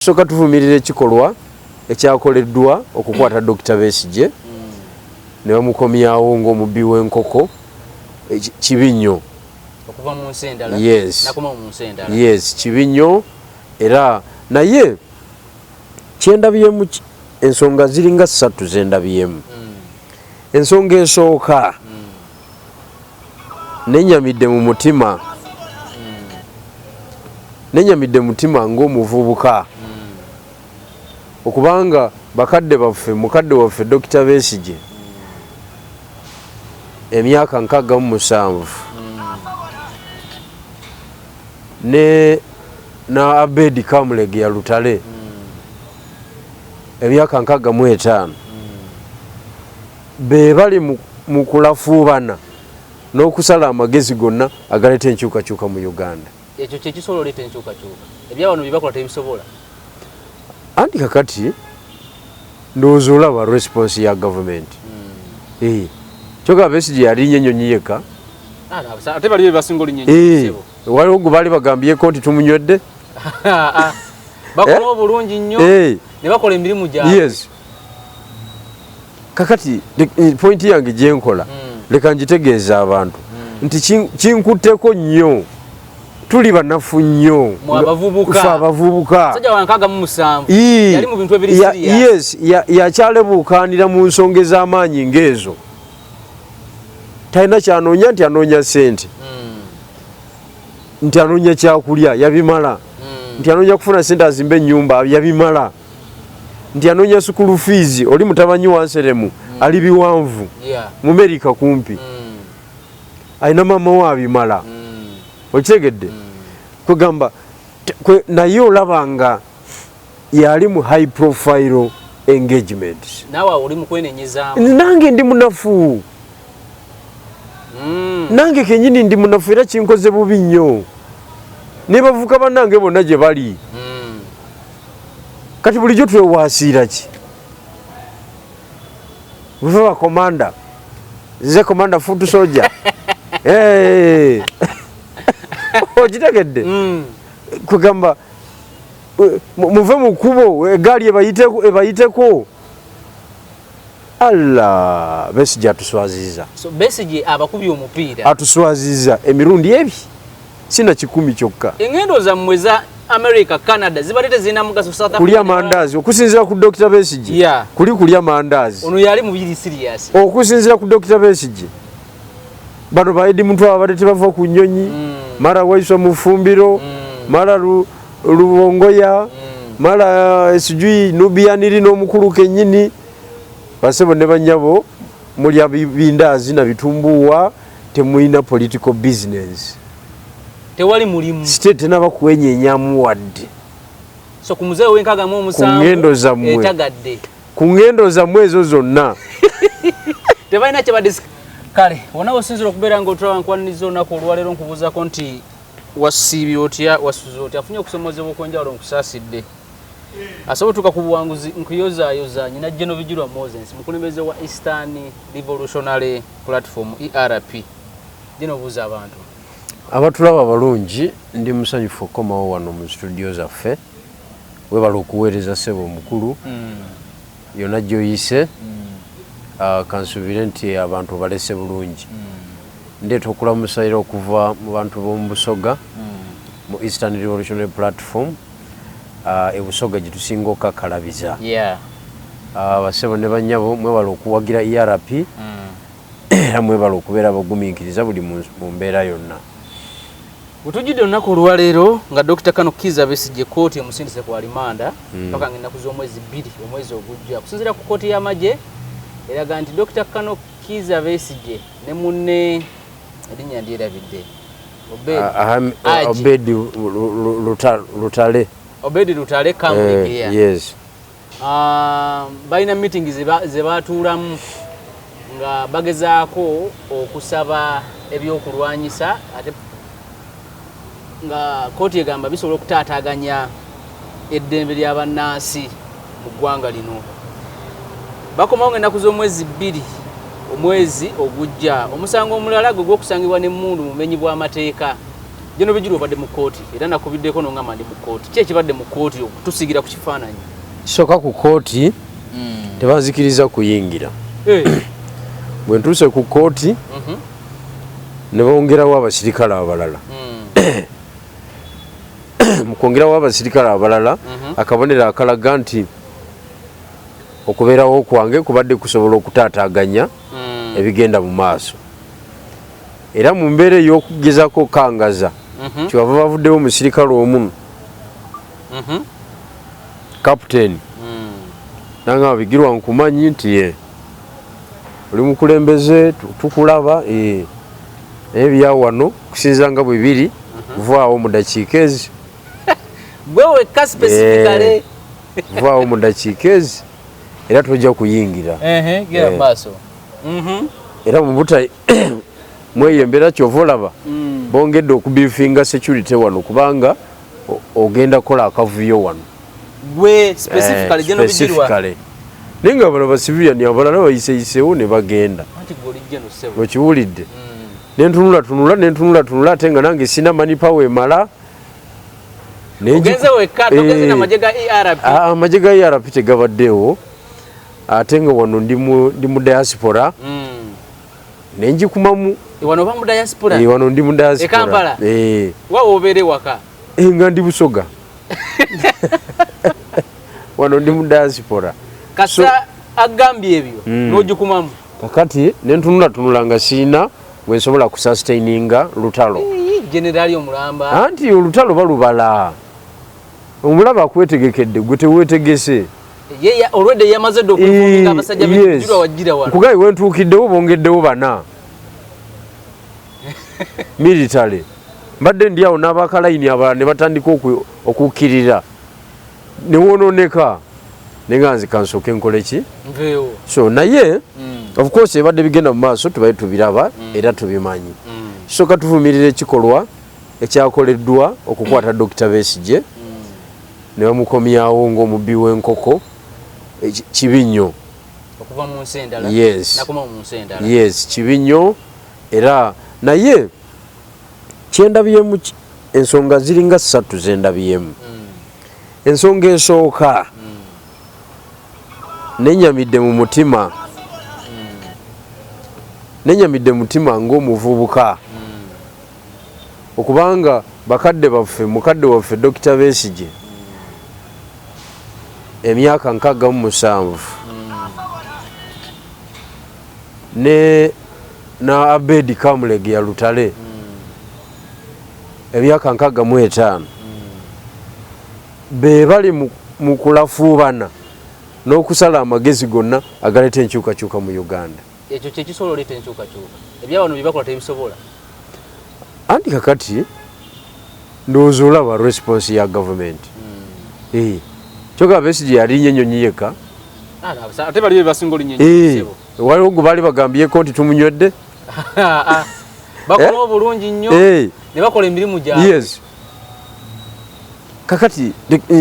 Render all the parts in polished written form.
Soka tuvumirira ekikolwa ekyakoleddwa okukwata Dr. Besigye ne bamukomyawo ng'omubbi w'enkoko kibi nnyo okuva mu nsi endala nakoma mu nsi endala. Yes, kibi nnyo era naye kyendabyemu ensonga ziringa 3 zendabyemu. Ensonga esooka nenyamidde mu mutima nenyamidde mutima ng'omuvubuka okubanga bakadde baffe mukadde waffe Dr. Besigye emyaka 67 na Abedi Kamulege ya Lutale emyaka 65 be bali mu kulafuubana n'okusala amagezi gonna agaleeta enkyukakyuka mu Uganda. Ekyo kye kisobola oleeta enkyukakyuka ebyawano bye bakola tebisobola. Anti kakati ndowooza olaba response ya gavumenti. Kyokka Besigye yalinnya ennyonyi yekka. Ate bali basinga olinnyo. Waliwo gwe baali bagambyeko nti tumunywedde. Bakola obulungi nnyo ne bakola emirimu gyabwe. Yes. Kakati point yange gye nkola leka ngitegeeza abantu nti kinkutteko nnyo. Tuli banafu nnyo abavubuka sajja wankaga mu 7 yali mu bintu ebiri serious. Yakyalebuukanira mu nsonga ez'amaanyi ng'ezo. Talina kyanoonya nti anoonya ssente, nti anoonya kyakulya yabimala, nti anoonya kufuna ssente azimbe ennyumba yabimala, nti anoonya sukulu fees. Oli mutabanyi wa Nseremu ali biwanvu mu Amerika kumpi, alina maama we abimala. Okitegedde kugamba naye olabanga yali mu high profile engagement. Nawe oli mu kwenenyezaamu. Nange ndi munafu. Nange kenyini ndi munafu era kinkoze bubi nnyo. Ne bavuka bannange bonna gye bali. Kati bulijjo twewaasiira ki? Buve ba komanda. Ze komanda foot soldier. Okitegedde kugamba muve mu kkubo egaali ebayiteko. Allah, Besigye atuswaziza. So Besigye abakubye omupiira atuswaziza emirundi ebi sina 10 kyokka. Engendo zammwe za America, Canada zibalete zina mugaso South Africa. Kulya mandazi okusinzira ku Dr. Besigye. Kulya mandazi. Ono yali mu biri serious. Okusinzira ku Dr. Besigye. Bano baidi muntu abadde bava ku nnyonyi. Mara waiswa mufumbiro, mara lubongoya, mara sijui nubianiri n'omukulu kennyini. Basebo ne banyabo muli abindazi na bitumbuwa temuyina political business. Tewali mulimu. State n'abakwenyenyamu wadde. So kumuze wenkaga mu musango etagadde. Ku ngendo zammwe ezo zonna. Tebalina kye badis kale wona osinzira okubeera ng'otulaba nkwaniriza olunaku olwaleero nkubuuzako nti wasiibye otya wasuze otya afunye okusomozebwa okwenjawulo nkusaasidde asobola otuuka ku buwanguzi nkuyozaayoza nyina General Bijirwa Moses mukulembeze wa Eastern Revolutionary Platform ERP. Gino obuuza abantu abatulaba balungi ndi musanyufu okukomawo wano mu studio zaffe webala okuweereza ssebo omukulu yonna gy'oyise kansuubire nti abantu balese bulungi. Ndeeta okulamusa era okuva mu bantu b'omu Busoga mu Eastern Revolutionary Platform ebusoga gye tusinga okakalabiza. Basebo ne bannyabo mwebala okuwagira ERP era mwebala okubeera abagumiikiriza buli mu mbeera yonna. Butujjudde olunaku olwaleero nga Dr. Kano Kizza Besigye kkooti emusindise ku alimanda mpaka ng'ennaku z'omwezi 2 omwezi ogujja kusinziira ku kkooti y'amagye eraga nti Dr. Kano Kizza Besigye ne munne erinnya ndyerabidde Obedi Lutale. Obedi Lutale Kamulege. Yes. Balina meeting ze baatuulamu nga bagezaako okusaba ebyokulwanyisa ate nga kkooti egamba bisobola okutaataaganya eddembe ly'abannansi mu ggwanga lino. Bakomawo ng'ennaku z'omwezi 2 omwezi ogujja omusango omulala gwe gw'okusangibwa n'emmundu mu bumenyi bw'amateeka Jeno bijiro obadde mu kooti era nakubiddeko nongamba ndi mu kooti. Ki ekibadde mu kooti okutusigira ku kifaananyi? Soka ku kooti tebazikiriza kuyingira. Bwe ntuuse ku kooti ne bongerawo abasirikale abalala. Mu kwongerawo abasirikale abalala akabonero akalaga nti okubeerawo kwange kubadde kusobola okutaataaganya ebigenda mu maaso. Era mu mbeera ey'okugezako kangaza kyebava bavuddewo omusirikale omu kapiteeni nanga bigirwa nkumanyi nti ye oli mukulembeze tukulaba ebyawo wano kusinza nga bwe biri vaawo mu dakiika ezi gwewe ka specifically vaawo mu dakiika ezi era tojja kuyingira gera maaso era mu buta mweyo embeera kyova olaba bongedde okubiifinga security wano kubanga ogenda kola akavuyo wano gwe specifically jeno bijirwa naye nga bano basiviliani abalala bayiseyiseewo ne bagenda okiwulidde nentunula ate nga nange sina manipawo emala amagye ga ERP tegabaddeewo ate nga wano ndi mu diaspora nenjikumamu wano ndi mu diaspora nga ndi Busoga wano ndi mu diaspora kasa agambye ebyo n'ogikumamu kakati nentunula nga siina bwe nsobola kusustaininga lutalo generali omulamba anti olutalo balubala omulaba akwetegekedde gwe teweetegese olwedde yamaze dde okufunga abasajja b'ejjulwa wajjira wano kugayi wentuukiddewo bongeddewo bana military mbadde ndi awo n'abakalayini abalala ne batandika okukkirira ne wonooneka nenga nzika nsooke nkole ki so naye of course ebadde bigenda mu maaso tubaye tubiraba era tubimanyi kisooka tuvumirira ekikolwa ekyakoleddwa okukwata Dr. Besigye ne bamukomyawo ng'omubbi w'enkoko kibi nnyo okuva mu nsi endala nakoma mu nsi endala yes kibi nnyo era naye kyendabyemu ensonga ziringa 3 zendabyemu ensonga esooka nenyamidde mu mutima nenyamidde mutima ng'omuvubuka okubanga bakadde baffe mukadde waffe Dr. Besigye emyaka 67 na Abedi Kamulege ya Lutale emyaka 65 be bali mu kulafuubana n'okusala amagezi gonna agaleeta enkyukakyuka mu Uganda. Ekyo kye kisobola oleeta enkyukakyuka ebya wano bye bakola tebisobola anti kakati ndowooza olaba response ya gavumenti kyokka Besigye yalinnya ennyonyi yekka ate bali basinga olinnyo waliwo gwe baali bagambyeko nti tumunywedde bakola obulungi nnyo ne bakola emirimu gyabwe yes kakati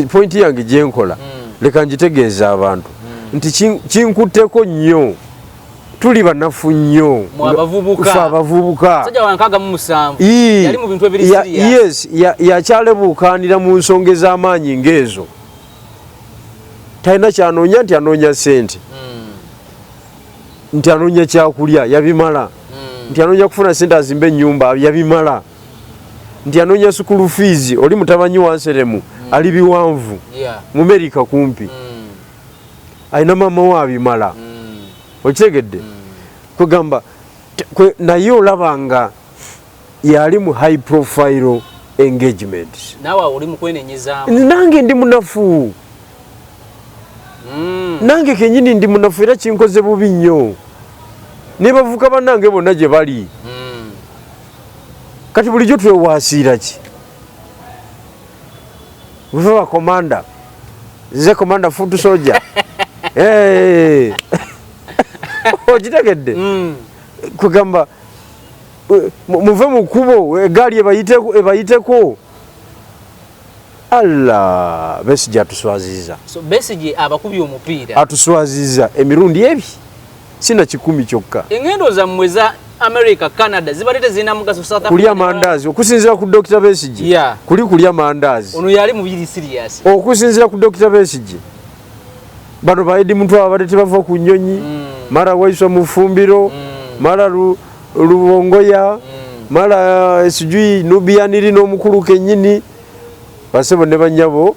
point yange gyenkola leka njitegeeza abantu nti kinkutteko nnyo tuli banafu nnyo abavubuka sajja wankaga mu musanvu yali mu bintu ebiri yes yakyalebuukanira mu nsonga ez'amaanyi ng'ezo talina kyanoonya nti anoonya ssente nti anoonya kyakulya yabimala nti anoonya kufuna ssente azimba ennyumba yabimala nti anoonya sukulu fees oli mutabanyi wanseremu ali biwanvu mu Amerika kumpi alina maama we abimala okitegedde kugamba naye olabanga yali mu high profile engagement nawe oli mu kwenenyezaamu nange ndi munafu nange kenyini ndi munafu era kinkoze bubi nnyo ne bavuka bannange bonna gye bali kati bulijjo twewaasiira ki buve bakomanda ze komanda foot soldier okitegedde kugamba muve mu kkubo egaali ebayiteko alla Besigye atuswaziza Besigye abakubye omupiira atuswaziza emirundi ebi sina 10 kyokka engendo zammwe America, Canada zibalete zina mugaso South Africa. Kulya mandazi okusinzira ku Dr. Besigye. Yeah. Kulya mandazi. Ono yali mubiri serious. Okusinzira ku Dr. Besigye. Bano baidi muntu abadde tebava ku nnyonyi. Mara waiswa mu fumbiro. Mara Luwongoya. Mara sijui Nubianiri n'omukulu kennyini. Basebo ne banyabo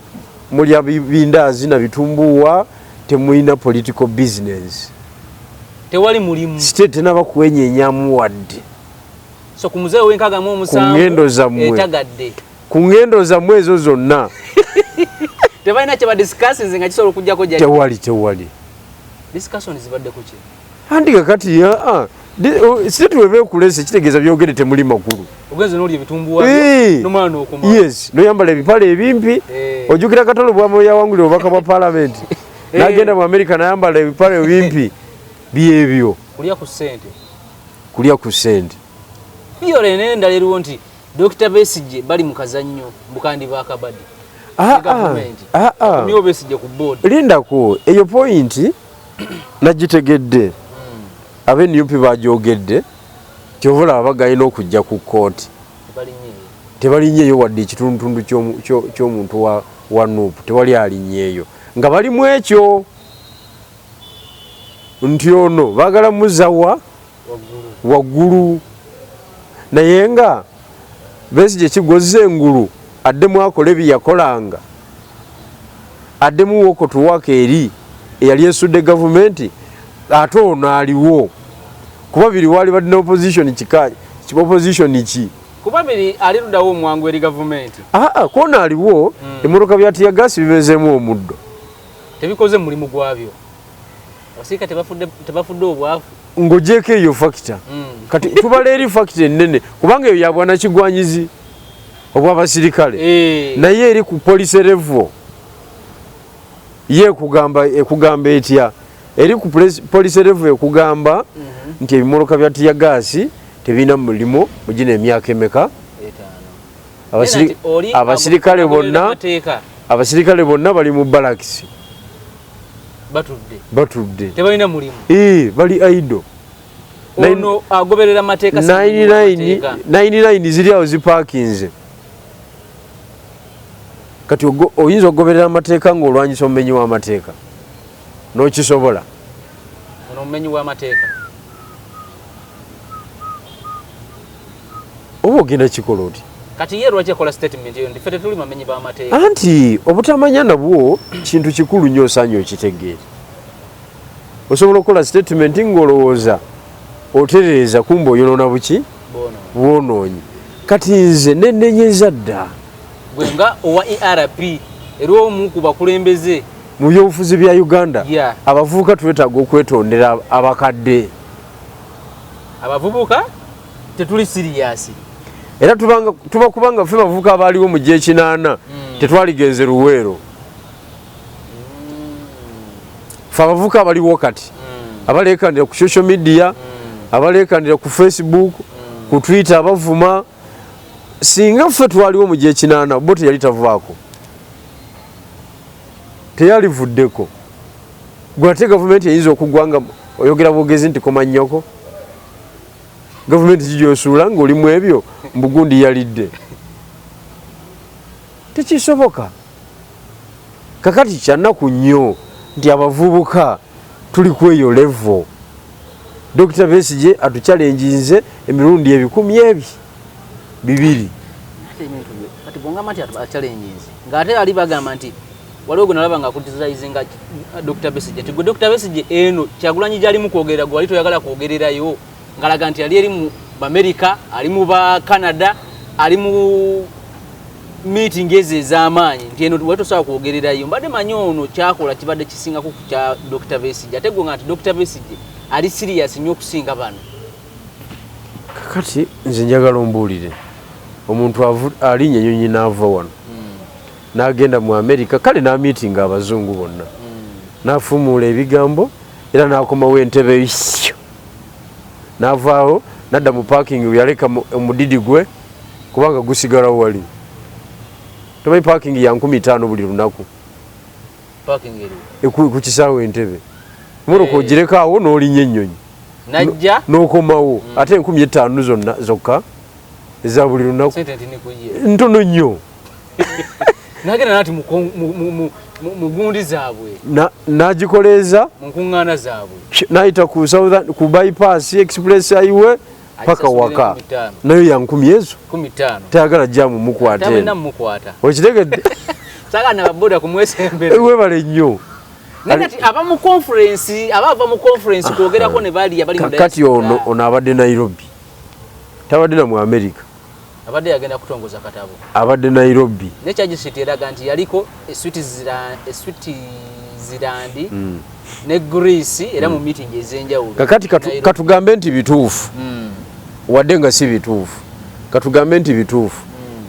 mulya bindazi na bitumbuwa temuina political business. Tewali mulimu. State n'abakwenyenyamu wadde. So kumuzee wenkaga mu musango. Kungendo zammwe. Etagadde. Kungendo zammwe ezo zonna. Tebalina kye badiscuss nze nga kisobola okujjako jja. Tewali. Discussion zibadde ku ki? Andika kati state webe kulese kitegeeza byogere temuli makulu. Ogenze n'oli ebitumbuwa n'omwana okuma. Yes, noyambala ebipale ebimpi. Ojjukira Katolo bw'amoyo yawangulira obubaka bwa parliament. N'agenda mu America n'ayambala ebipale ebimpi. Byebyo. Kulya ku ssente. Iyo lene endala eriwo nti Dr. Besigye bali mu kazannyo bukandi ba kabadi. Niyo Besigye ku board. Lindako eyo point nagitegedde. Abe NUP bajogedde. Kyovula abagayina okujja ku kooti. Tebalinyeeyo wadde ekitundutundu ky'omuntu wa NUP. Tewali alinyeeyo. Nga bali mu ekyo. Nti ono baagala muzawa waggulu. Naye nga Besigye kigoze engulu addemu akola ebyakolanga. Addemu wokotuwaka eri eyali esudde gavumenti ate ono aliwo. Kuba biri wali badde opposition kikayi. Opposition ki? Kuba biri aliruddawo omwangu eri gavumenti. Koona aliwo emmotoka bya tiyagasi bibezeemu omuddo. Tebikoze mulimu gwabyo. Abasirika tebafudde obwavu. Ng'ogyeko eyo factor. Kati tubala eri factor ennene kubanga eyo ya bwanakigwanyizi obw'abasirikale. Naye eri ku police level ye ekugamba etya. Eri ku police level ekugamba nti ebimoloka bya tiyagasi tebina mulimo mugina emyaka emeka. Abasirikale bonna bali mu barracks. Batudde. Tebalina mulimu. Bali aido. Ono agoberera mateeka 99 ziri awo ziparkinze. Kati oyinza okugoberera amateeka ng'olwanyisa omumenyi w'amateeka. N'okisobola. Ono omumenyi w'amateeka. Oba ogenda kikola oti. Kati ye lwaki akola statement eyo ndife tetuli bamenyi b'amateeka. Anti obutamanya nabwo kintu kikulu nnyo osaanye okitegeere. Osobola okukola statement ng'olowooza otereeza kumba oyonoona buki? Bwonoonyi. Kati nze nennenyeza dda. Gwe nga owa ERP era omu ku bakulembeze mu byobufuzi bya Uganda. Abavubuka twetaaga okwetondera abakadde. Abavubuka tetuli serious. Era tuba kubanga ffe bavubuka abaaliwo mu G8 tetwaligenze Luweero. Ffe abavubuka abaliwo kati abaleekandira ku social media, abaleekandira ku Facebook, ku Twitter abavuma. Singa ffe twaliwo mu G8 bo teyali tavaako. Teyalivuddeko. Gwe ate gavumenti eyinza okugwanga oyogera bwogezi nti komannyoko. Gavumenti gigyosuula ng'oli mu ebyo mbugundi yalidde. Tekisoboka. Kakati kyannaku nnyo nti abavubuka tuli ku eyo level. Dr. Besigye atuchallenginze emirundi 200. Kati bonga mati atuchallenginze. Ngate ali bagamba nti waliwo gwe nalaba nga criticizinga Dr. Besigye. Tigwe Dr. Besigye eno Kyagulanyi gyali mu kwogerera gwali toyagala kwogererayo. Ngalaga nti ali eri mu America, ali mu ba Canada, ali mu meeting ez'amaanyi nti eno wali tosobola kwogererayo. Mbadde manyi ono kyakola kibadde kisinga ku kya Dr. Besigye. Ate gwe nga nti Dr. Besigye ali serious nnyo okusinga bano. Kakati nze njagala ombuulire omuntu alinnya ennyonyi n'ava wano n'agenda mu America kale n'amiitinga abazungu bonna n'afumuula ebigambo era n'akomawo entebe n'avaawo n'adda mu parking yaleka omudidi gwe kubanga gusigalawo wali. Tomanyi parking ya 1500 buli lunaku ku kisaawe entebe. Moroka ogireka awo n'olinnya ennyonyi. najja n'okomawo ate 15,000 zonna zokka eza buli lunaku ntono nnyo nagenda nati mugundi zaabwe n'agikoleeza mu nkuŋŋaana zaabwe n'ayita ku bypass express highway paka waka nayo ya 10 ezo 15 tayagala jamu mukwate okitegedde sagana baboda kumwesembera webale nnyo nakati aba mu conference kwogerako ne bali abali mu kati ono abadde Nairobi tabadde na mu America abadde yagenda kutongoza katabo abadde Nairobi nekyagisiiti eraga nti yaliko Switzerland ne Greece era mu meeting ez'enjawulo kakati katugambe nti bituufu wadde nga si bituufu katugambe nti bituufu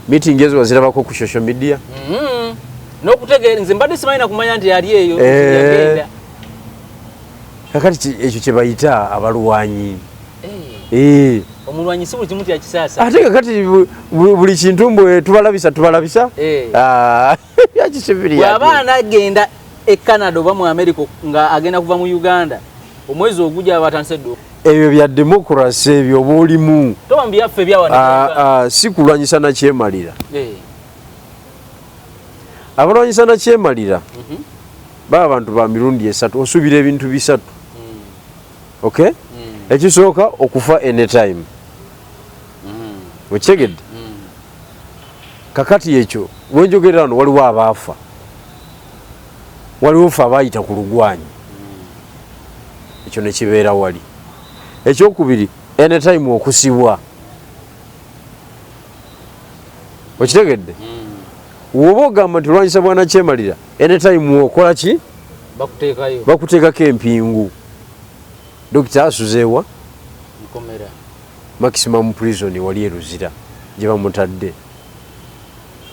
meeting ezo wazirabako ku social media n'okutegeera nze mbadde simanyi na kumanya nti yali eyo yagenda kakati ekyo kye bayita abalwanyi omulwanyi si buli kimu kyakisaasa ate kakati buli kintu mbwe tubalabisa bw'aba anagenda e Canada oba mu America nga agenda kuva mu Uganda omwezi ogujja batandise ddo ebyo bya demokrasi ebyo oba olimu toba mbyaffe byawa si kulwanyisa na kyemalira abalwanyisa na kyemalira baba abantu ba mirundi esatu osubira ebintu bisatu okay ekisooka okufa anytime okitegedde kakati ekyo wenjogerera wano waliwo abaafa waliwo fe abayita ku lugwanyi ekyo nekibeera wali ekyokubiri anytime okusibwa okitegedde woba ogamba nti olwanyisa bwana kyemalira anytime okola ki bakuteekako empingu dokita asuzeewa maximum prison wali eruzira gye bamutadde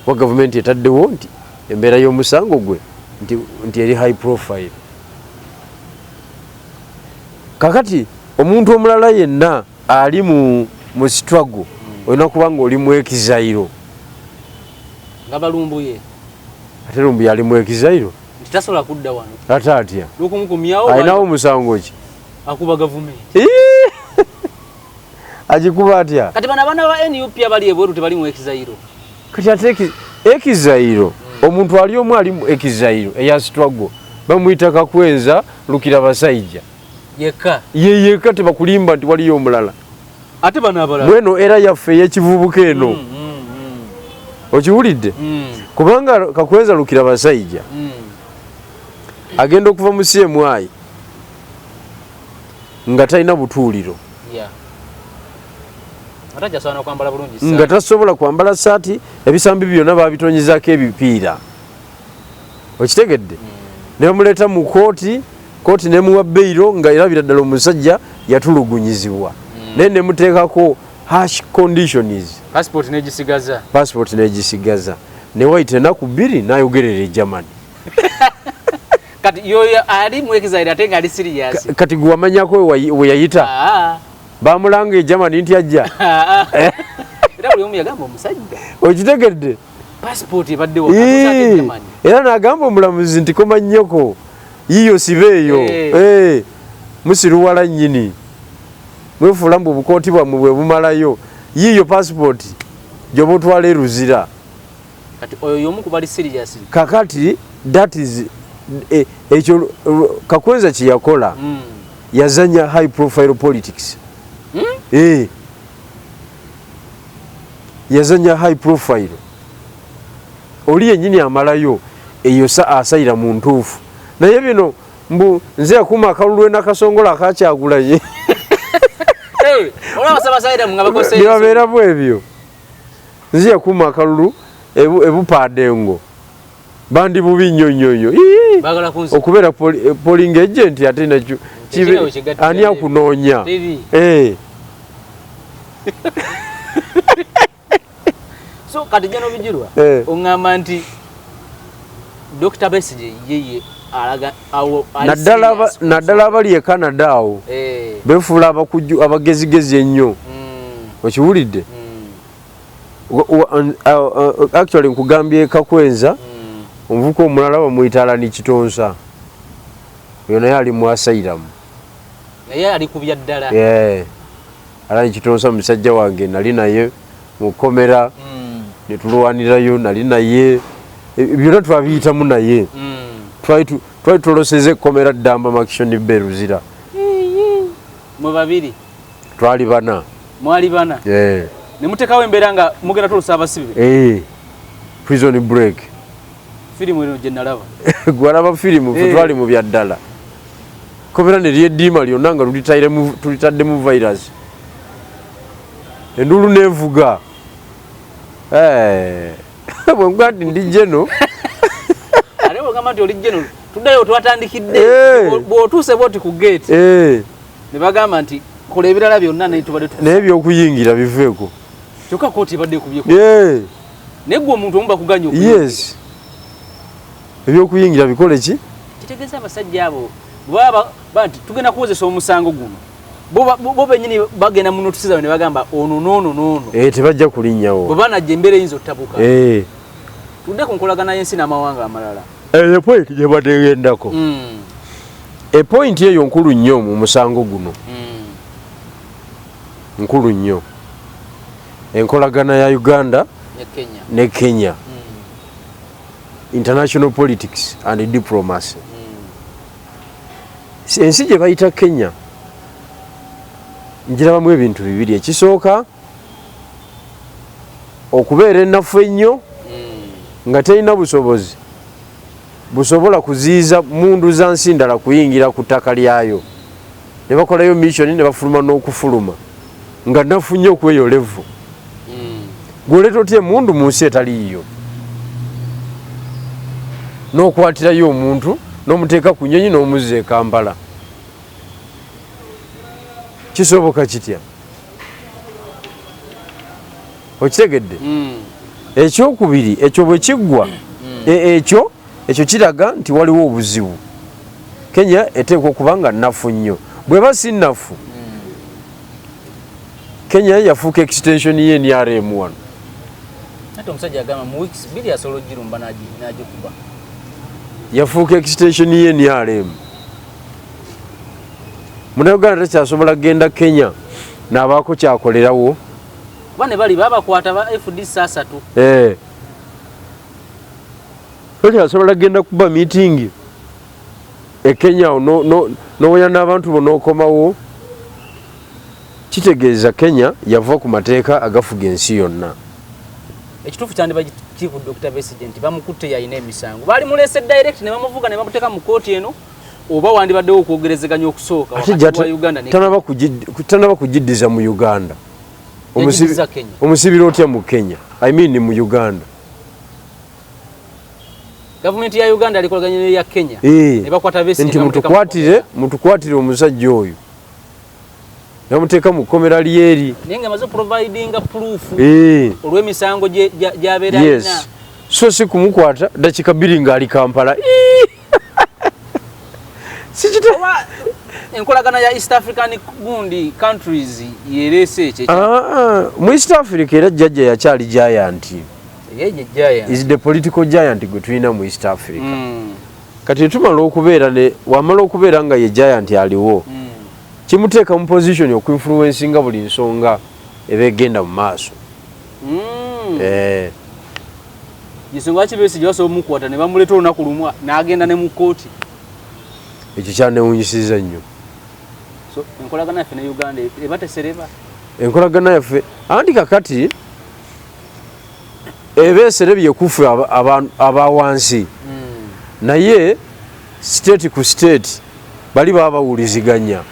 wa gavumenti etaddewo nti embeera y'omusango gwe nti eri high profile kakati omuntu omulala yenna ali mu struggle olina kubanga oli mu ekizairo nga balumbuye ate lumbuye ali mu ekizairo nti tasobola kudda wano ate atya lwokumukumyawo alinawo omusango ki akuba gavumenti agikuba atya kati bano abaana ba NUP abali ebweru tebali mu ekizairo kati ate ekizairo omuntu ali omu ali mu ekizairo eya struggle bamuyita Kakwenza Lukira Basajja yeka tebakulimba nti waliyo omulala ate bano abalala mweno era yaffe ey'ekivubuka eno okiwulidde kubanga Kakwenza Lukira Basajja agenda okuva mu CMI nga talina butuuliro nga tasobola kwambala saati ebisambi byonna babitonyezako ebipiira okitegedde ne bamuleeta mu kooti nemuwa beyiro nga erabira ddala omusajja yatulugunyizibwa naye nemuteekako hash conditions passport negisigaza newayita enaku 2 nayogerera Germany kati yoyo ali mu ekizairo ate nga ali serious kati gwe wamanyako we yayita bamulanga Germany nti ajja era buli omu yagamba omusajja okitegedde passport ebadde wa Germany era n'agamba omulamuzi nti koma nnyoko yiyo sibeeyo musiruwala nnyini mwefuula mbu obukooti bwammwe bwe bumalayo yiyo passport gy'oba otwala eruzira kati oyo y'omu ku bali serious kakati that is ekyo Kakwenza kye yakola yazanya high profile politics yazanya high profile oli yennyini amalayo eyo asayira mu ntuufu naye bino mbu nze yakuma akalulu n'akasongola akakyagulanye byabeera bwebyo nze yakuma akalulu ebupaadengo bandi bubi nnyo okubeera polling agent ate nakyo ani akunoonya so kati jano bijirwa ongamba nti Dr. Besigye yeye alaga naddala abali e Canada awo befuula abagezigezi ennyo okiwulidde actually nkugambye Kakwenza omuvuka omulala bamuyita Alani Kitonsa oyo naye ali mu asylum naye ali kubya ddala Alani Kitonsa musajja wange nali naye mukomera ne tulwanirayo nali naye byonna twabiyitamu naye twali tuloseze komera Ddamba Makishoni Beruzira mwe babiri twali bana mwali bana ne mutekawo embeera nga mugenda tulusa abasibe prison break firimu eno gye nalaba gwalaba firimu twali mu bya ddala komera ne lyeddiima lyonna nga tulitaddemu virus endulu nevuga bwengwati ndi jeno ate bwegamba nti oli jeno tuddayo twatandikidde bw'otuuse bwoti ku gate ne bagamba nti kola ebirala byonna naye tubadde naye byokuyingira biveeko kyokka kooti ebadde ekubyeko naye gwe omuntu omu bakuganya yes ebyokuyingira bikole ki kitegeeza abasajja abo bwaba nti tugenda kuwozesa omusango guno bo bennyini bagenda mu notisi zaabwe ne bagamba ono noono tebajja kulinnyawo bwe banajja embeera eyinza ottabuka tudde ku nkolagana y'ensi n'amawanga amalala eyo point gye bategendako epointi eyo nkulu nnyo mu musango guno nkulu nnyo enkolagana ya Uganda ne Kenya international politics and diplomacy ensi gye bayita Kenya njirabamu ebintu bibiri ekisooka okubeera ennafu ennyo nga terina busobozi busobola kuziiza mundu za nsi ndala kuyingira ku ttaka lyayo ne bakolayo mission ne bafuluma n'okufuluma nga nnafu nnyo okweyo levu gwoleta otya emundu mu nsi etaliiyo n'okwatirayo omuntu n'omuteeka ku nnyonyi n'omuzza e Kampala kisoboka kitya okitegedde ekyokubiri ekyo bwe kiggwa ekyo kiraga nti waliwo obuzibu Kenya eteekwa okuba nga nnafu nnyo bweba si nnafu Kenya yafuuka extension ye NRM wano ate omusajja agamba mu weeks bbiri asobola ogirumba n'agikuba yafuuka extension ye NRM Munnayuganda takyasobola kgenda Kenya n'abaako kyakolerawo kuba ne bali babakwata ba FDC asatu takyasobola kgenda kuba meeting e Kenya n'owoya n'abantu bo n'okomawo kitegeeza Kenya yava ku mateeka agafuga ensi yonna ekituufu kyandiba Chief Dr. Besigye nti bamukutte yalina emisango baali mulese direct ne bamuvuga ne bamuteeka mu kooti eno oba wandibaddewo okwogerezeganya okusooka wakati wa Uganda tanaba kugiddiza mu Uganda omusibira otya mu Kenya I mean mu Uganda gavumenti ya Uganda alikolaganya n'eya Kenya ne bakwata Besigye nti mutukwatire omusajja oyo yamuteeka mu kkomera lyeri naye nga amaze providinga proof olw'emisango gy'abeera alina so si kumukwata dakika bbiri ng'ali Kampala enkolagana ya East African gundi countries yereese ekyo mu East Africa era jjajja yakyali giant is the political giant gwe tulina mu East Africa kati tumala okubeera wamala okubeera nga ye giant aliwo kimuteeka mu position okuinfluencinga buli nsonga eba egenda mu maaso gisonga Besigye basobola omukwata ne bamuleeta olunaku lumwa n'agenda ne mu kooti ekyo kyanewunyisiza nnyo so enkolagana yaffe ne Uganda eba tesereba enkolagana yaffe anti kakati eba eserebye kufe abawansi naye state ku state bali babawuliziganya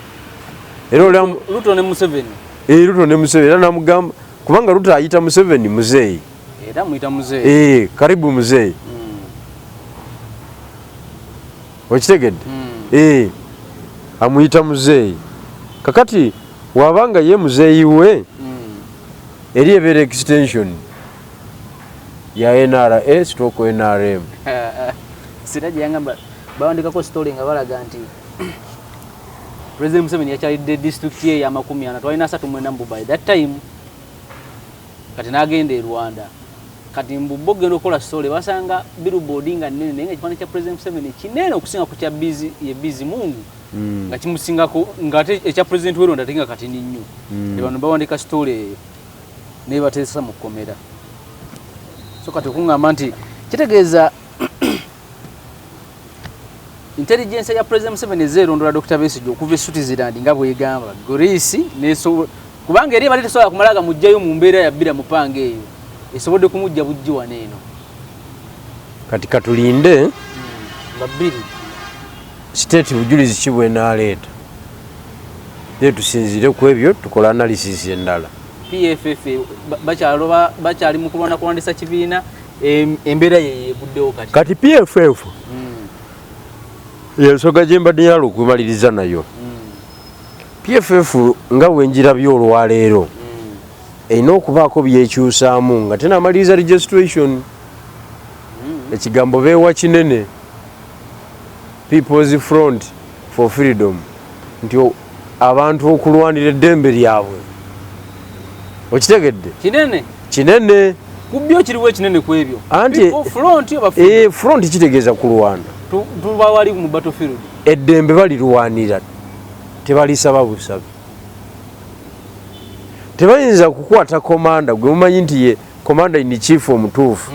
era Ruto ne Museveni Ruto ne Museveni era namugamba kubanga Ruto ayita Museveni muzeeyi era muyita muzeeyi karibu muzeeyi okitegedde amuyita muzeeyi kakati wabanga ye muzeeyi we eri ebeera extension ya NRA stroke NRM sira gye yangamba bawandikako story nga balaga nti President Museveni yakyalidde district ye ya 40 twalina 3 mwenda mu by that time kati n'agenda e Rwanda kati mbubbo genda okola story basanga billboard nga nene naye nga ekifaananyi kya President Museveni kinene okusinga ku kya Busy Mungu nga kimusingako ng'ate ekya President Weronda ate nga katini nnyo ne bano bawandika story eyo naye bateesa mu kkomera so kati okuŋŋamba nti kitegeeza intelligence ya President Museveni ezeerondola Dr. Besigye okuva e Switzerland nga bwegamba Greece kubanga eri balete sobola kumalaga mujjayo mu mbeera ya bbira mupanga eyo esobodde kumujja bujji wano eno kati katulinde babbiri state bujulizi ki bwenaaleeta ye tusinzire ku ebyo tukola analysis endala PFF bakyali mu kulwana kulandisa kibiina embeera yebuddewo kati PFF yensoga gye mbadde nyala okumaliriza nayo PFF nga wenjirabye olwaleero erina okubaako byekyusaamu nga tenamaliriza registration ekigambo beewa kinene People's Front for Freedom nti abantu okulwanira eddembe lyabwe okitegedde kinene kubyo kiriwo ekinene ku ebyo anti front kitegeeza kulwana tuba wali mu battlefield eddembe balirwanira tebalisaba busabe tebayinza kukwata komanda gwe mumanyi nti ye komanda in chief omutuufu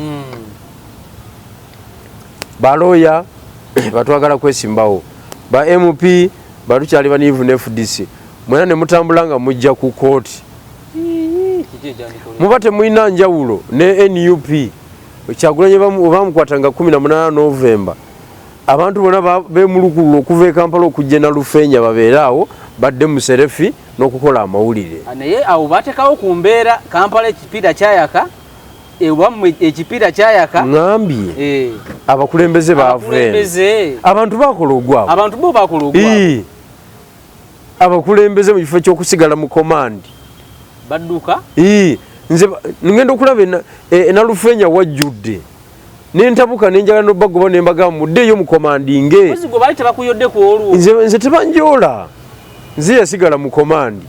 baloya batwagala kwesimbawo ba MP balukyali banivu ne FDC mwena ne mutambula nga mujja ku kooti muba temulina njawulo ne NUP Kyagulanyi bamukwatanga 18 Novemba abantu bona bemulukulu okuva e Kampala okujja na Lufeenya babeeraawo badde mu Serefi n'okukola amawulire naye awo bateekawo ku mbeera Kampala ekipiira kyayaka ekipiira kyayaka ngambye abakulembeze baavudde abantu bakola ogwabwe abantu bo bakola ogwabwe abakulembeze mu kifo ky'okusigala mu komandi badduka nze ngenda okulaba Nalufeenya wajjudde nentabuka nenjagala nobagoba nembaga muddeyo mu komandinge nze tebanjoola nze yasigala mu komandi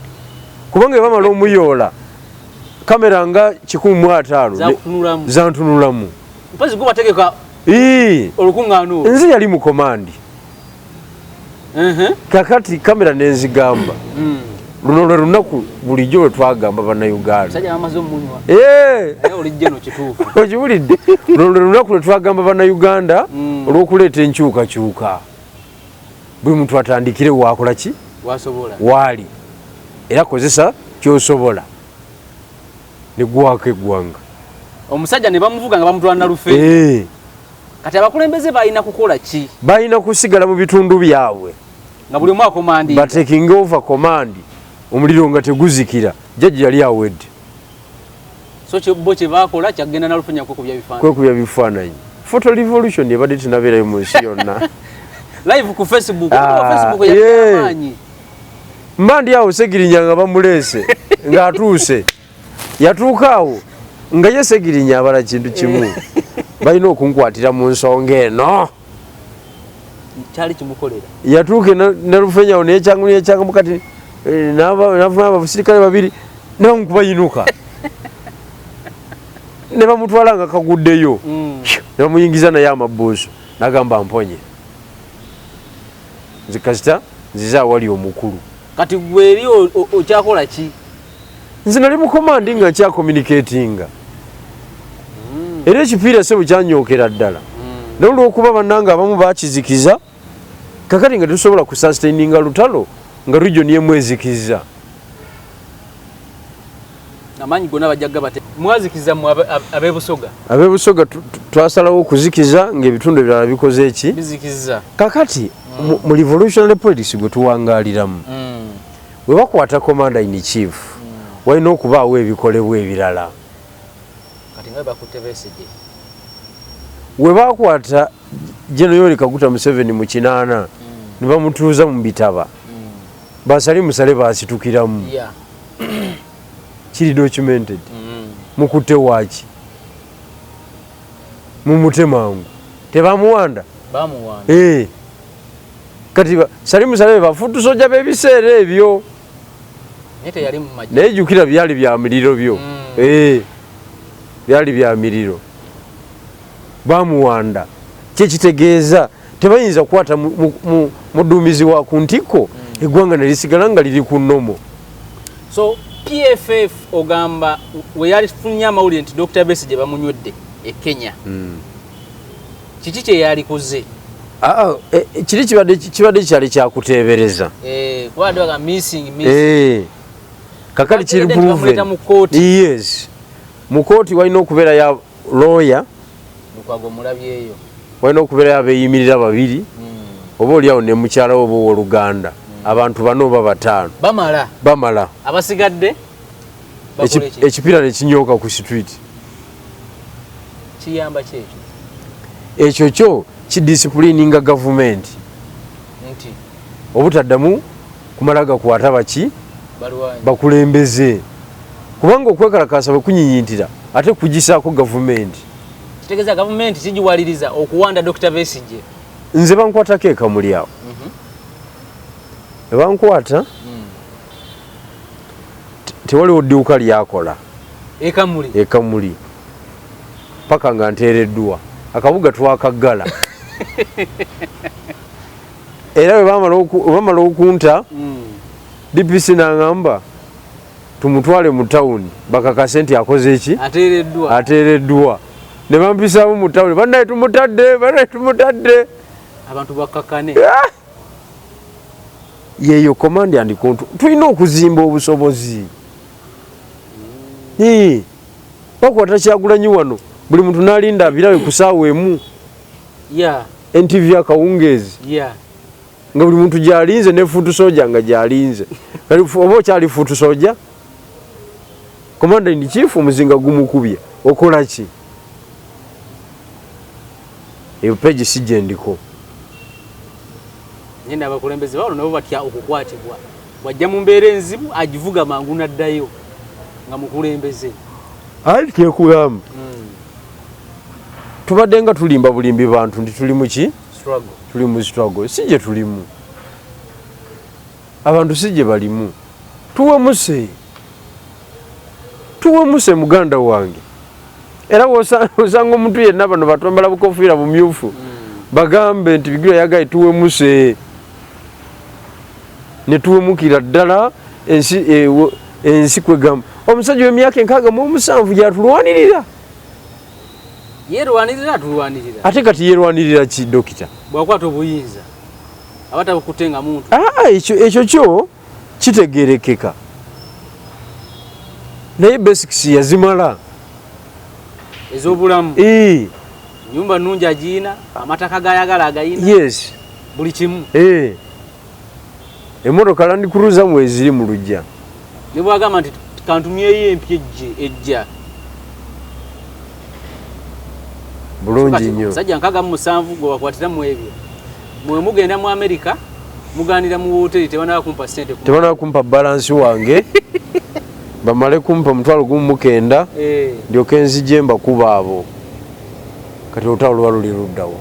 kubanga bamala omuyoola kamera nga 15 zantunulamu nze yali mu komandi kakati kamera nenzigamba luno lwe lunaku bulijjo lwe twagamba bannayuganda okiwulidde luno lwe lunaku lwe twagamba bannayuganda olw'okuleeta enkyukakyuka buli muntu atandikire waakola ki waali era kozesa kyosobola negwako eggwanga omusajja ne bamuvuga nga bamutwala Nalufeenya kati abakulembeze balina kukola ki balina kusigala mu bitundu byabwe nga buli omu akomandi taking over command omuliro nga teguzikira jjajja yali awedde so bo kye bakola kyagenda Nalufeenya kwekubya bifaananyi photo revolution yabadde tunabeerayo mu nsi yonna live ku Facebook yamaanyi mba ndi awo Segirinya nga bamuleese ng'atuuse yatuuka awo nga ye Segirinya abala kintu kimu balina okunkwatira mu nsonga eno kyali kimukolera yatuuke Nalufeenya awo neyekyangamu kati navuna abasirikale babiri ne bamukubayinuka ne bamutwala nga kaguddeyo ne bamuyingiza naye amabuuso nagamba mponye nze kasita nzize awali omukulu kati gweri okyakola ki nze nali mu komandi nga nkyakommunicatinga era ekipiira se bukyanyookera ddala naye olw'okuba bannanga abamu bakizikiza kakati nga tusobola kususitaininga lutalo nga region yemu ezikiza amanyi gonna bajjaga bate mwazikiza mu abebusoga twasalawo okuzikiza ng'ebitundu ebirala bikoze eki bizikiza kakati mu revolutionary politics gwe tuwangaaliramu bwe bakwata commander in chief walina okubaawo ebikolebwa ebirala kati nga bakutte Besigye we bakwata General Yoweri Kaguta Museveni mu 8 ne bamutuuza mu bitaba basali musale basitukiramu kiri documented mukutte waaki mumute mangu tebamuwanda kati sali musale bafutu soja bebiseera ebyo naye jjukira byali bya muliro byo byali bya miriro bamuwanda kyekitegeeza tebayinza kukwata muduumizi wa ku ntikko eggwanga ne lisigala nga liri ku nnomo. So PFF ogamba we yalifunye amawulire nti Dr. Besigye bamunywedde e Kenya kiki kye yalikoze? Kiri kibadde kyali kyakuteebereza kubadde missing kakati kiri proven. Yes, mu kooti walina okubeera ya lawyer, Lukwago mulabyeyo, walina okubeera abeeyimirira babiri oba oliawo ne mukyala oba ow'oluganda, abantu bano oba bataano bamala abasigadde ekipiira ne kinyooka ku street. Kiyamba kyekyo ekyo kyo kidisciplininga gavumenti nti obutaddamu kumala gakwata baki bakulembeze, kubanga okwekalakaasa bwe kunyinyintira ate kugisaako gavumenti. Kitegeeza gavumenti kigiwaliriza okuwanda Dr. Besigye. Nze bankwatako ekamuli awo ebankwata tewaliwo dduuka lyakola ekamuli paka nga nteereddwa akabuga twakaggala era bwe bamala okunta DPC n'aŋŋamba tumutwale mu tawuni bakakase nti akoze eki ateereddwa ne bampisaamu mu tawuni bannaye tumutadde abantu bakakane. Yeyo command and control tulina okuzimba obusobozi. Bakwata Kyagulanyi wano buli muntu n'alinda abirawe ku ssaawa emu NTV akawungeezi nga buli muntu gy'alinze ne fuutu soja nga gy'alinze oba okyali fuutu soja commander in chief omuzinga gumukubye okola ki? Eyo page sijje ndiko nyenda abakulembeze baalo nabo batya okukwatibwa wajja mu mbeera enzibu agivuga mangu naddayo nga mukulembeze ali kyekugamba tubadde nga tulimba bulimbi bantu nti tuli mu ki tuli mu struggle. Sijje tulimu abantu sijje balimu tuwemuse muganda wange era osanga omuntu yenna bano batwambala bukofiira bumyufu bagambe nti bigiro yagaye tuwemuse ne tuwemukira ddala ensi kwegamba omusajja w'emyaka 67 gyatulwanirira tulwanirira ate kati yerwanirira ki dokita bwakwata obuyinza abatabukutenga muntu ekyo kyo kitegerekeka naye basics yazimala ez'obulamu nyumba nungi agiina amataka gayagala agayina yes buli kimu emmotoka Land Cruiser mweziri mu lujja ne bwagamba nti kantumyeyo empya ejja bulungi nnyo sajja 67 gwe bakwatira mu ebyo mwe mugenda mu America muganira mu hoteli tebanaba kumpa sente tebanaba kumpa balance wange bamale kumpa $19 ndyoke nzije mbakuba abo kati olutalo lwa luli luddawo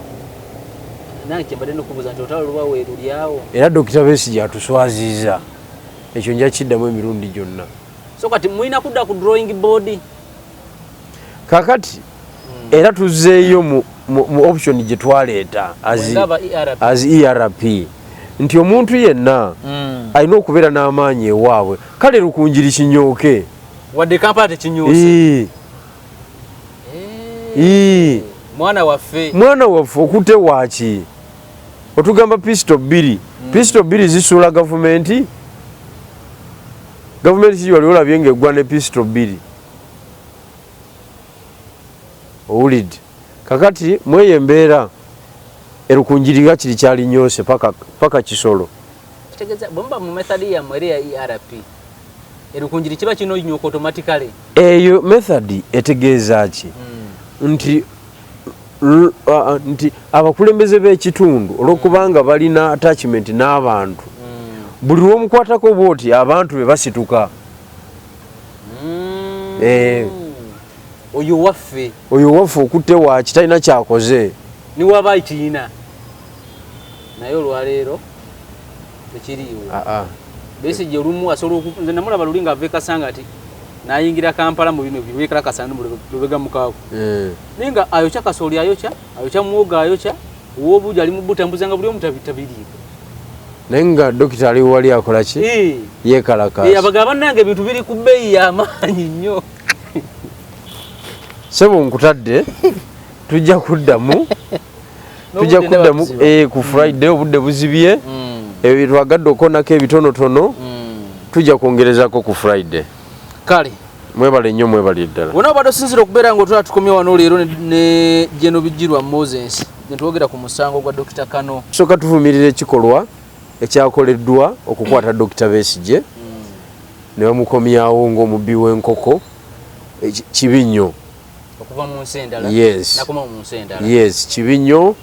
nange mbadde nokubuuza nti olutalo lwa weerulyawo era Dr. Besigye atuswaziza ekyo nja kiddamu emirundi gyonna. So kati mulina kudda ku drawing board kakati era tuzzeeyo mu option gye twaleeta as ERP nti omuntu yenna alina okubeera n'amaanyi ewaabwe kale lukunjiri kinyooke wadde kampala tekinyoose mwana waffe okute waaki otugamba pistol 2 zisuula gavumenti kiwali olabye ng'eggwa ne pistol 2 owulidde kakati mweyo embeera erukunjiriga kiri kyalinyoose paka kisolo kitegeeza bomba mu method ya mwere ya ERP erukunjiri kiba kino nyoko automatically eyo method etegeeza ki nti abakulembeze b'ekitundu olwokubanga balina attachment n'abantu buli lw'omukwatako bwoti abantu be basituka oyo waffe okutte waaki talina kyakoze ni waba ikiina naye olwaleero tekiriiwo Besigye olumu asobola nze namulaba luli ng'ava ekasanga ati nayingira Kampala mu bino bibekala kasanu mu lubega mukako ninga ayokya kasoli ayokya muoga ayokya wobuja ali mubuta mbuzanga buli omutabitabiri nenga dokita ali wali akola ki yekalakasa abagaba nange ebintu biri ku bbeeyi y'amaanyi nnyo sebo nkutadde tujja kuddamu ku Friday obudde buzibye ebyo twagadde okonako ebitonotono tujja kwongerezako ku Friday kale mwebale nnyo mwebale ddala wona obadde osinzira okubeera ng'otwala tukomye wano leero ne Jeno Bijirwa Moses netwogera ku musango gwa Dr. Kano soka tuvumirira ekikolwa ekyakoleddwa okukwata Dr. Besigye ne bamukomyawo ng'omubbi w'enkoko kibi nnyo okuva mu nsi endala nakoma mu nsi endala kibi nnyo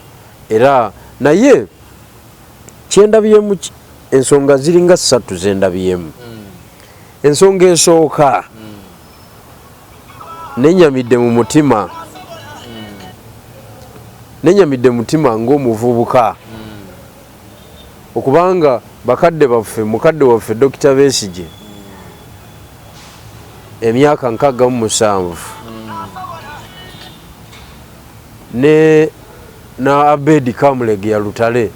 era naye kyendabyemu ensonga ziringa 3 zendabyemu ensonga esooka nenyamidde mu mutima ng'omuvubuka okubanga mukadde waffe Dr. Besigye emyaka 67 na Abedi Kamulege ya Lutale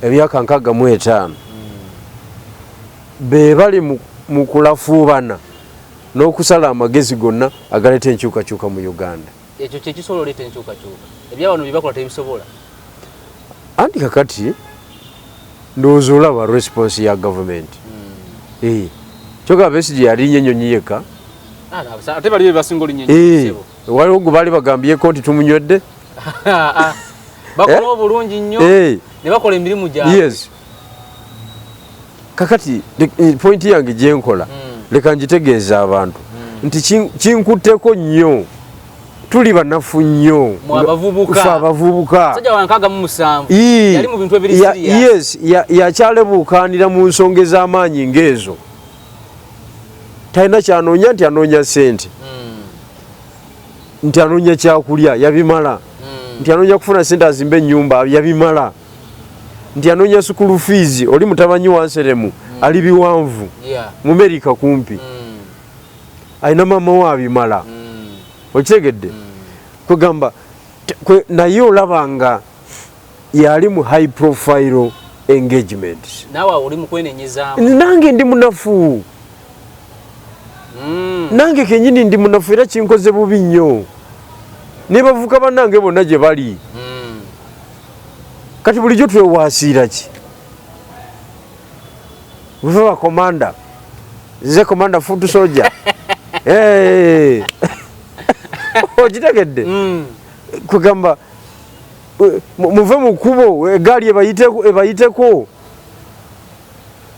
emyaka 65 be bali mu kulafuubana n'okusala amagezi gonna agaleeta enkyukakyuka mu Uganda. Ekyo kye kisobola oleeta enkyukakyuka ebyawano bye bakola tebisobola anti kakati ndowooza olaba response ya gavumenti kyoka Besigye yali nnyonyi yekka ate bali be basinga olinnyo waliwo gwe baali bagambyeko nti tumunywedde bakola obulungi nnyo ne bakola emirimu gyabwe kakati pointi yange gyenkola leka njitegeeza abantu nti kinkutteko nnyo tuli banafu nnyo abavubuka yali mu bintu ebiri yakyalebuukanira mu nsonga ez'amaanyi ng'ezo talina kyanoonya nti anoonya ssente nti anoonya kyakulya yabimala nti anoonya kufuna ssente azimba ennyumba yabimala nti anoonya sukulu fees oli mutabanyi wa Nseremu ali biwanvu mu Amerika kumpi alina maama we abimala okitegedde kwegamba naye olaba nga yali mu high profile engagement nawe oli mu kwenenyezaamu nange ndi munafu nange kenyini ndi munafu era kinkoze bubi nnyo ne bavuka bannange bonna gye bali kati bulijjo twewaasiira ki wefe bakomanda ze komanda foot soldier okitegedde kugamba muve mu kkubo egaali ebayiteko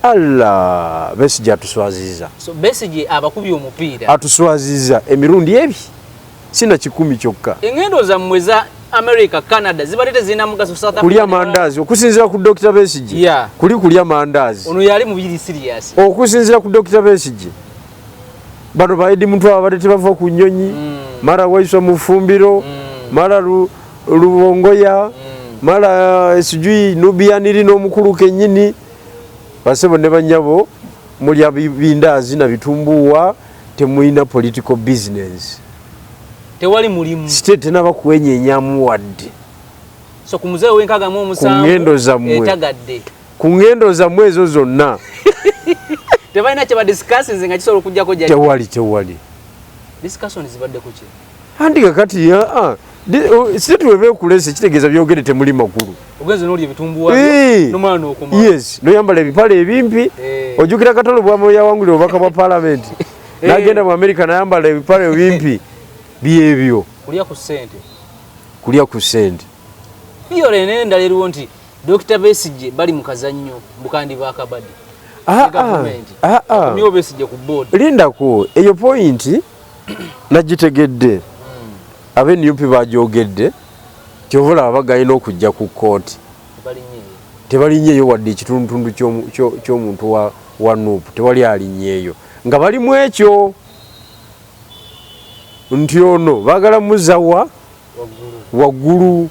alla Besigye atuswaziza Besigye abakubye omupiira atuswaziza emirundi ebi sina 10 kyokka engendo zammwe za America Canada zibalete zina mugaso South Africa kulya mandazi okusinzira ku Dr. Besigye kulya mandazi ono yali mu biri serious okusinzira ku Dr. Besigye bano baidi muntu abalete bava ku nnyonyi mara waiswa mu fumbiro mara lubongoya mara sijui nubianiri n'omukulu kennyini basebo ne banyabo mulya bindazi na bitumbuwa temuina political business tewali mulimu state n'abakwenyenyamu wadde so kumuzewe wenkaga mu musango etagadde ku ngendo zammwe ezo zonna tebalina kye badiscussions nga kisobola okujjako gyali tewali discussions zibadde ku ki andi kakati state webeekulese kitegeeza byogere temuli makulu ogenze n'oli ebitumbuwa n'omwana okuma noyambala ebipale ebimpi ojjukira Katolo bwama yawangulira obubaka bwa palamenti n'agenda mu America nayambala ebipale ebimpi byebyo kulya ku ssente iyo lene endala eriwo nti Dr. Besigye bali mu kazannyo bukandi bakabadde niwo Besigye ku board lindako eyo point nagitegedde abeNUP bagyogedde kyovula abagayina okujja ku kooti tebalinnyeeyo wadde ekitundutundu ky'omuntu wa NUP tewali alinnyeeyo nga bali mu ekyo nti ono baagala muzawa waggulu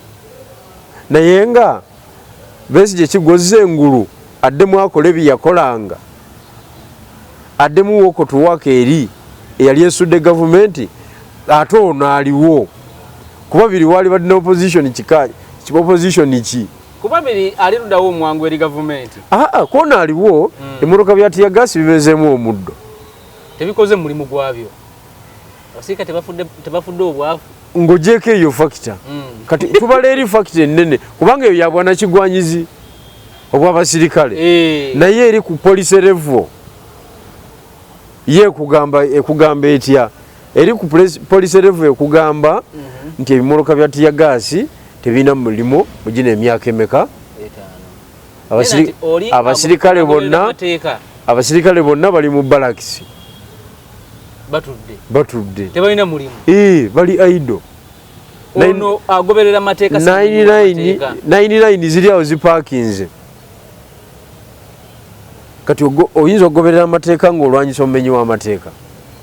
naye nga Besigye kigozza engulu addemu akola ebyakolanga addemu woko tuwaka eri eyali esudde gavumenti ate ono aliwo kuba biri wali badde opposition opposition ki kuba biri ali ludawo omwangu eri gavumenti kono aliwo emmotoka bya tiyagasi bibezeemu omuddo tebikoze mulimu gwabyo abasirika tebafudde obwavu ng'ogyeko eyo fakita kati tubala eri fakita ennene kubanga eyo yabwanakigwanyizi obw'abasirikale naye eri ku police level ye ekugamba etya eri ku police level ekugamba nti ebimoloka bya tiyagasi tebina mulimu mugina emyaka emeka abasirikale bonna bali mu balakisi batudde tebalina mulimu bali aido ono agoberera mateeka 99 ziri awo zipakinze kati oyinza okugoberera amateeka ng'olwanyisa omumenyi w'amateeka